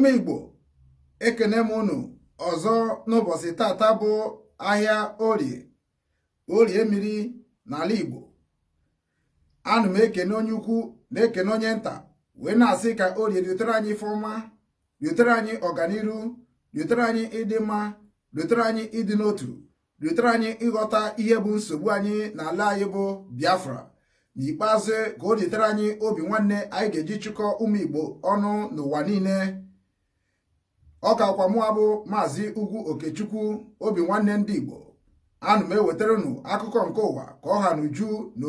Ụmụ Igbo ekene m unu ọzọ n'ụbọchị tata bụ ahịa orie mmiri n'ala Igbo. Ana m ekene onye ukwu na ekene onye nta wee na-asị ka orie riotere anyị ife ọma, riotere anyị ọganiru, riotere anyị ịdị mma, riotere anyị ịdị n'otu, riotere anyị ịghọta ihe bụ nsogbu anyị n'ala anyị bụ Biafra. N'ikpeazụ ka o riotere anyị obi nwanne anyị ga-eji chịkọ ụmụ Igbo ọnụ n'ụwa niile. Ọ ka kwa mụa bụ Maazị Ugwu Okechukwu, obi nwanne ndị Igbo. Ana m ewetara unu akụkọ nke ụwa ka ọ ha n'uju na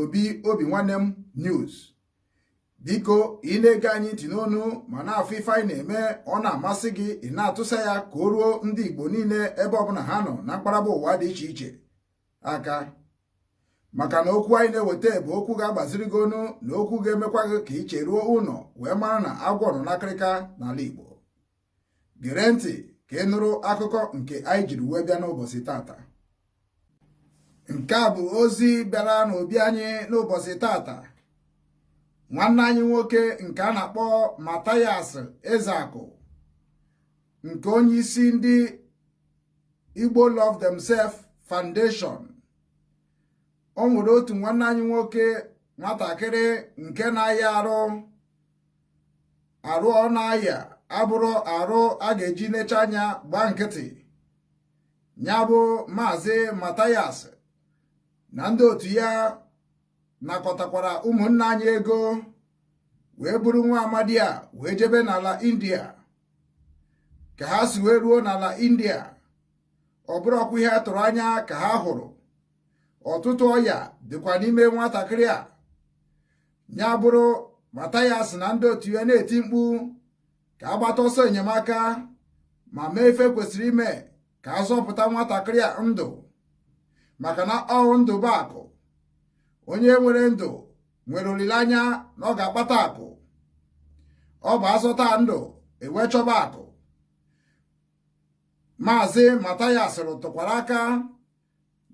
obi nwanne m news. Biko ị na-ege anyị ntị n'onu ma na-afụ ife anyị na-eme, ọ na-amasị gị, ị na-atụsa ya ka o ruo ndị Igbo niile ebe ọbụla ha nọ na mkparaba ụwa dị iche iche aka. Maka na okwu anyị na-eweta bụ okwu ga-agbaziri gị onu na okwu ga-emekwa gị ka iche ruo ụlọ wee mara na agwọ nọ n'akịrịka n'ala Igbo. Gere ntị ka ị nụrụ akụkọ nke anyị jiri wee bịa n'ụbọchị tata. Nke a bụ ozi bịara n'obi anyị n'ụbọchị tata. Nwanne anyị nwoke nke a na-akpọ Mathias Ezeaku, nke onye isi ndị Igbo Love Themselves Foundation. O nwere otu nwanne anyị nwoke nwatakịrị nke na-aya arụ ọ na-aya abụrụ arụ a ga-eji lecha anya gbaa nkịtị. Ya bụ Maazị Mathias na ndị otu ya nakọtakwara ụmụnne anyị ego wee buru nwa amadi a wee jebe n'ala India. Ka ha si wee ruo n'ala India, ọ bụrụkwa ihe a tụrụ anya ka ha hụrụ. Ọtụtụ ọya dịkwa n'ime nwatakịrị a. Ya bụrụ Mathias na ndị otu ya na-eti mkpu ka a gbata ọsọ enyemaka ma mee ife kwesịrị ime ka a zọpụta nwatakịrị a ndụ, maka na ọrụ ndụ bụ akụ. Onye nwere ndụ nwere olileanya na ọ ga-akpata akụ. Ọ bụ azọta ndụ ewee chọba akụ. Maazị Mathias rụtụkwara aka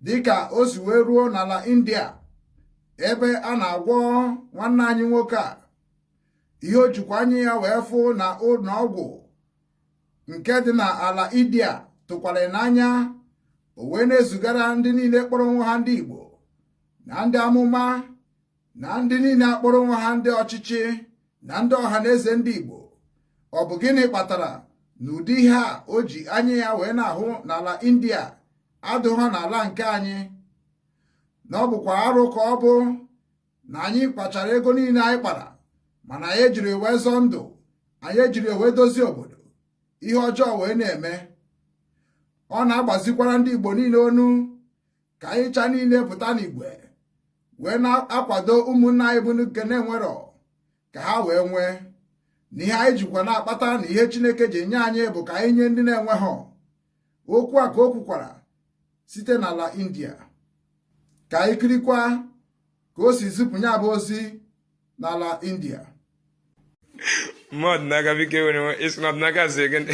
dịka o si wee ruo n'ala India, ebe a na-agwọ nwanne anyị nwoke a. Ihe o jikwa anya ya wee fụ na ụlọ ọgwụ nke dị n'ala India tụkwara n'anya. O wee na-ezugara ndị niile kpọrọ onwe ha ndị Igbo na ndị amụma na ndị niile akpọrọ onwe ha ndị ọchịchị na ndị ọha na eze ndị Igbo. Ọ bụ gịnị kpatara na ụdị ihe a o ji anya ya wee na-ahụ n'ala India adịghị n'ala nke anyị? Na ọ bụkwa arụ ka ọ bụ na anyị kpachara ego niile anyị kpara, mana anyị ejiri wee zọọ ndụ, anyị ejiri wee dozie obodo, ihe ọjọọ wee na-eme. Ọ na-agbazikwara ndị Igbo niile onu ka anyị cha niile pụta n'igwe wee na-akwado ụmụnne anyị bụ nke na-enwerọ ka ha wee nwee. Na ihe anyị jikwa na-akpata na ihe Chineke ji nye anyị bụ ka anyị nye ndị na-enweghọ. Okwu a ka o kwukwara site n'ala India. Ka anyị kirikwa ka o si zipụ ya bụ ozi n'ala India. Mod naga bike wene is not naga zeggen.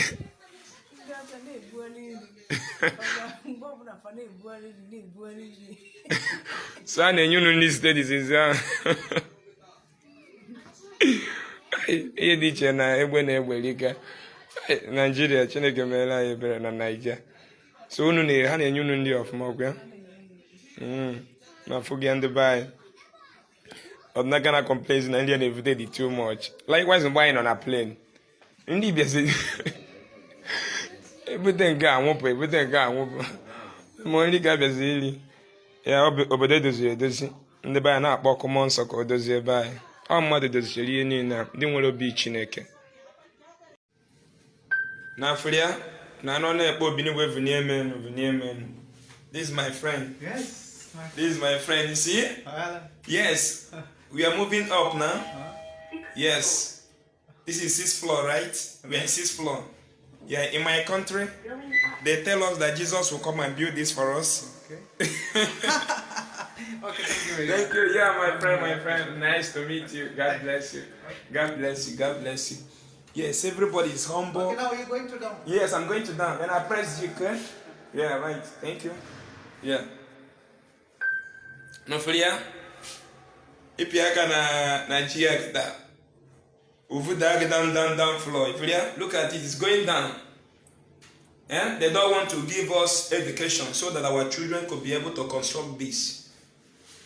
So I knew no need studies is ihe dị iche na egbe na egbe Nigeria Chineke meela ya ebere na Nigeria. So unu na ha na-enye unu ndị ọfụma kwa na fugi ndị bai. I'm not gonna complain in India they too much. Likewise, buying on a plane. Ndị Ibia say everything ga won. Mo only ga bezili. Ya obodo dozie. Ndị bai na-akpọ common nsọ ka o dozie bai. Ọ mmadụ doziri ihe niile ndị nwere obi Chineke. Na Afria, na no na-ekpo obi n'igwe vuniemenu. This is my friend. Yes. This is my friend, you see? Yes. We are moving up now. Yes. This is 6th floor, right? We are in 6th floor. Yeah, in my country, they tell us that Jesus will come and build this for us. Okay. Okay, thank you. Thank you. Yeah, my friend. Nice to meet you. God bless you. God bless you. God bless you. Yes, everybody is humble. Okay, now you're going to down. Yes, I'm going to down. When I press you, okay? Yeah, right. Thank you. Yeah. No, for ya? Ipiaka na Nigeria kita. Uvu down floor. If you look at it, it's going down. Eh? They don't want to give us education so that our children could be able to construct this.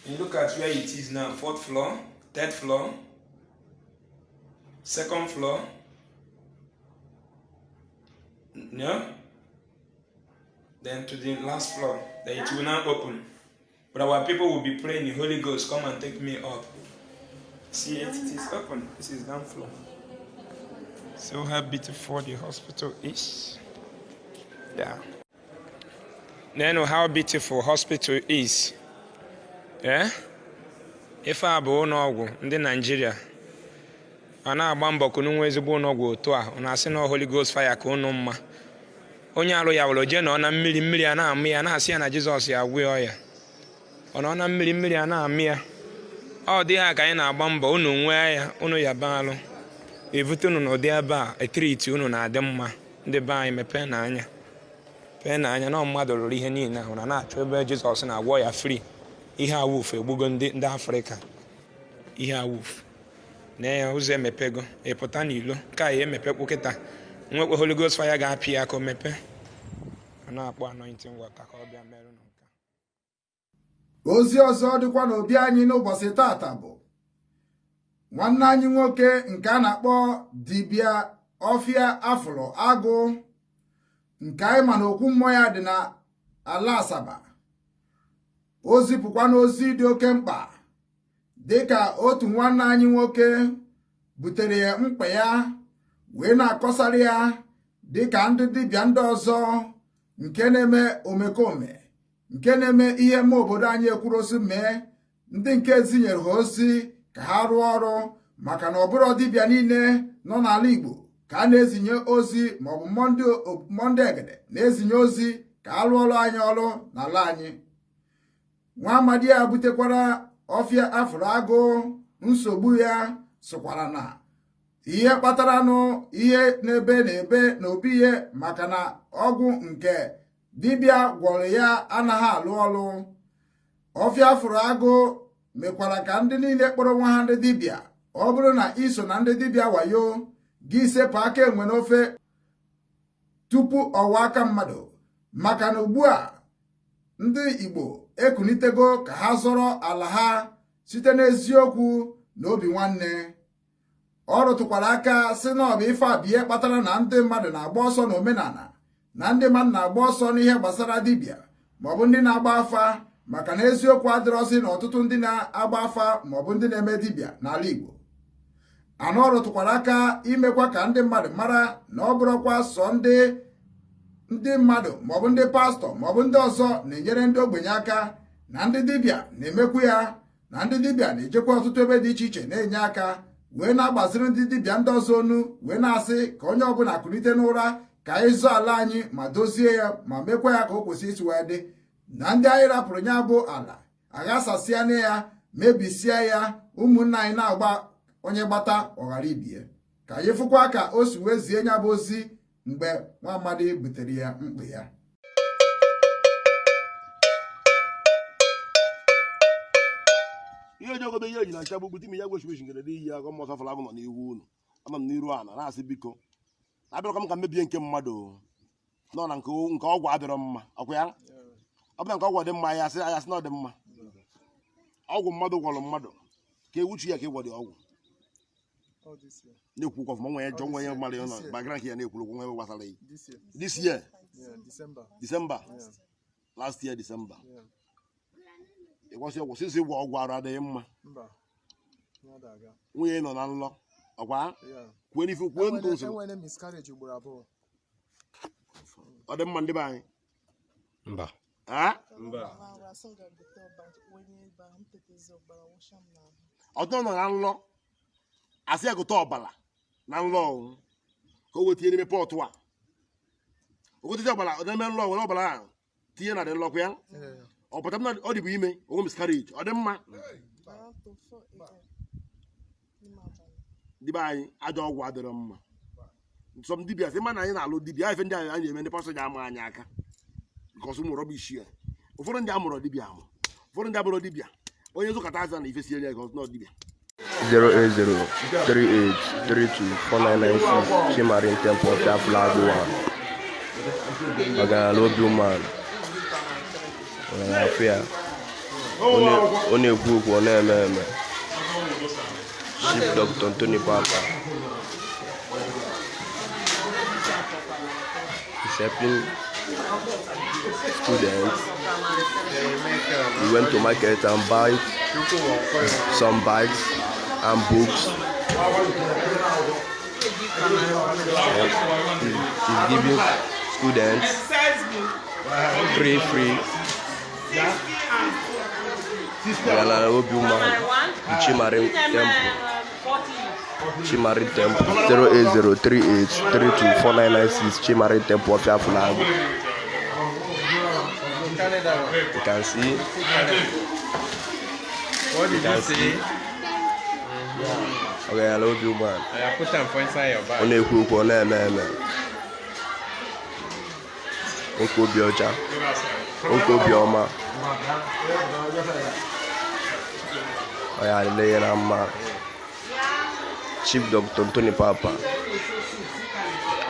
And look at where it is now. 4th floor, 3rd floor, 2nd floor. Yeah? Then to the last floor. Then it will now open. But our people will be praying the Holy Ghost, come and take me up. See it is open. This is down floor. So how beautiful the hospital is. Yeah. Then how beautiful hospital is. Yeah? If I bụ ụlọọgwụ ndị Nigeria, ọ na-agba mbọ ka unu nwee ezigbo ụlọọgwụ otu a, unu asị na Holy Ghost fire ka unu mma. Onye alụ ya wụrụ jee nọ na mmiri a na-amụ ya na-asị ya na Jizọs ya gwụọ ya. Ọ nọ na mmiri a na-amụ ya. Ọ dị ha ka anyị na-agba mbọ unu nwee ya, unu ya baalụ. Evute unu n'ụdị ebe a, etriti unu na-adị mma. Ndị be anyị mepee n'anya. Pee n'anya na mmadụ rụrụ ihe niile ahụ na-achọ ebe Jizọs na-agwọ ya free. Ihe awụfu egbugo ndị Afrịka. Ihe awụfu. Na ya ụzọ emepego, ịpụta n'ilo, ka ya emepekwu kịta. Nwekwe Holy Ghost fire ga-apị ya ka o mepe. Ọ na-akpọ anointing water ka ọ bịa merụ nke. Ozi ọzọ dịkwa n'obi anyị n'ụbọchị tata bụ nwanne anyị nwoke nke a na-akpọ dibịa ọfịa afụrụ agụ, nke anyị ma na okwu mmụọ ya dị na ala Asaba. O zipụkwa n'ozi dị oke mkpa dịka otu nwanne anyị nwoke butere ya mkpa ya wee na-akọsara ya dịka ndị dibịa ndị ọzọ nke na-eme omekome, nke na-eme ihe mma obodo anyị ekwurosi mee, ndị nke zinyere ha ozi ka ha rụọ ọrụ, maka na ọbụrụ dibịa niile nọ n'ala Igbo ka a na-ezinye ozi, maọbụ Monde Egede na-ezinye ozi ka a rụọ ọrụ anyị ọrụ n'ala anyị. Nwa amadi ya butekwara ọfịa afụrụ agụ nsogbu ya sokwara na ihe kpataranụ ihe na-ebe n'obi ihe, maka na ọgwụ nke dibịa gwọrọ ya anaghị alụ ọrụ. Ọfịa afụrụ agụ mekwara ka ndị niile kpọrọ nwa ha ndị dibịa, ọ bụrụ na iso na ndị dibịa wayo, gị sepụ aka enwe n'ofe tupu ọwa aka mmadụ, maka na ugbu a ndị Igbo ekunitego ka ha zọrọ ala ha site n'eziokwu na obi nwanne. Ọ rụtụkwara aka sị na ọ bụ ife abịa kpatara na ndị mmadụ na-agba ọsọ n'omenala, na ndị mmadụ na-agba ọsọ n'ihe gbasara dibịa maọbụ ndị na-agba afa, maka na eziokwu adịrọzi na ọtụtụ ndị na-agba afa maọbụ ndị na-eme dibịa n'ala Igbo. Anọ rụtụkwara aka imekwa ka ndị mmadụ mara na ọ bụrụkwa sọ ndị mmadụ maọbụ ndị pastọ maọbụ ndị ọzọ na-enyere ndị ogbenye aka, na ndị dibịa na-emekwu ya, na ndị dibịa na-ejekwa ọtụtụ ebe dị iche iche na-enye aka, wee na-agbaziri ndị dibịa ndị ọzọ onu, wee na-asị ka onye ọbụla kulite n'ụra ka anyị zụọ ala anyị ma dozie ya ma mekwa ya ka o kwesị isi wee dị, na ndị anyị rapụrụ ya bụ ala aghasasịa na ya, mebisia ya, ụmụnna anyị na-agba onye gbata ọghara ibie. Ka anyị fụkwa ka o si wee zie ya bụ ozi mgbe nwa amadi butere ya mkpa ya. Ihe ojogodo ihe eji na ncha gbugbu timi ya gwechiwechi ngere dị iyi agụ mmọsọ fọlagụ nọ n'ihu unu, anọ m n'iru ana na-asị biko abịarọka m ka mmebie nke mmadụ nọ na nke ọgwụ adịrọ mma. Ọkwa ya ọ bụla nke ọgwụ dị mma ya asị na ọ dị mma. Ọgwụ mmadụ gwọrọ mmadụ ka ewuchi ya ka ịgwọ dị ọgwụ na-ekwu ụkwọ ọfụma nwe ya jọ nwe ya mmadụ nọ bagara nke ya na-ekwuru okwu nwe gbasara ya this year December last year December. Ịkwasị ọgwụ sisi gwọ ọgwụ arụ adịghị mma. Nwunye nọ na nlọ ọkwa kwuo n'ife kwuo ndụ nsogbu ọ dị mma ndị be anyị mba ọtọ nọ na nlọ asị ya gote ọbara na nlọ ka o wetinye n'ime pọtụ a o gotecha ọbara n'ime nlọ were ọbara ahụ tinye na dị nlọkwa ya ọ pụta na ọ dịbụ ime onwe miscarriage ọ dị mma. Dibịa anyị ajọ ọgwụ adịrọ mma. Nsọ m dibịa sị mana anyị na-alụ dibịa ife ndị anyị na-eme ndị pastọ ji ama anyị aka nke ọsọ mụrụ rọbish ya. Ụfọdụ ndị amụrụ dibịa amụ, ụfọdụ ndị abụrụ dibịa onye zụkọta azụ na ife sie ya ka ọ nọ dibịa. 08038324996 Chimarin Temple of Flag 1 Ọgaranya obi umeala ọgaranya afịa ọ na-ekwu okwu ọ na-eme eme Chief Dr. Anthony Papa is helping students. We went to market and buy some bags and books. He's giving students free. Chimarin Temple. Chimarin Temple 08038324996 Chimarin Temple of Flag. You can see. What did you say? Okay, I love you, man. I put some points inside your bag. Only cook on them. Uncle Biocha. Uncle Bioma. Oh, yeah, the lady and man. Chief Dr. Anthony Papa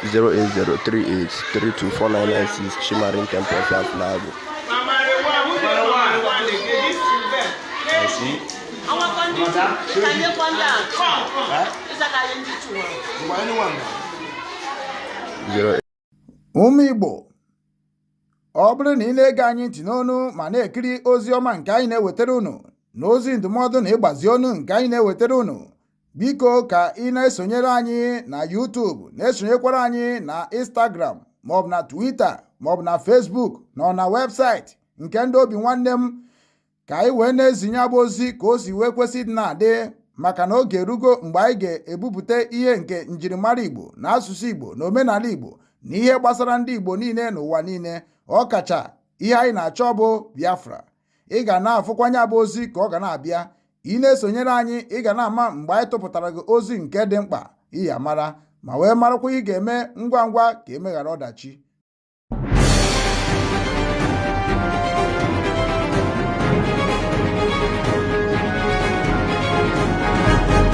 08038324996 Chimarin Temple of Flag. See? Ụmụ Igbo, ọ bụrụ na ị na-ege anyị ntị n'onu ma na-ekiri ozi ọma nke anyị na-ewetara unu na ozi ndụmọdụ na ịgbazi ọnụ nke anyị na-ewetara unu, biko ka ị na-esonyere anyị na YouTube, na-esonyekwara anyị na Instagram maọbụ na Twitter maọbụ na Facebook na webụsaịtị nke ndị obi nwanne m, ka anyị wee na-ezinye abụ ozi ka o si wee kwesị dị na-adị, maka na oge erugo mgbe anyị ga-ebupụta ihe nke njirimara Igbo na asụsụ Igbo na omenala Igbo na ihe gbasara ndị Igbo niile n'ụwa niile, ọkacha ihe anyị na-achọ bụ Biafra. Ị ga na-afụkwanye abụ ozi ka ọ ga na-abịa. Ị na-esonyere anyị, ị ga na-ama mgbe anyị tụpụtara gị ozi nke dị mkpa iyi amara, ma wee marakwa ihe ga-eme ngwa ngwa ka emeghara ọdachi.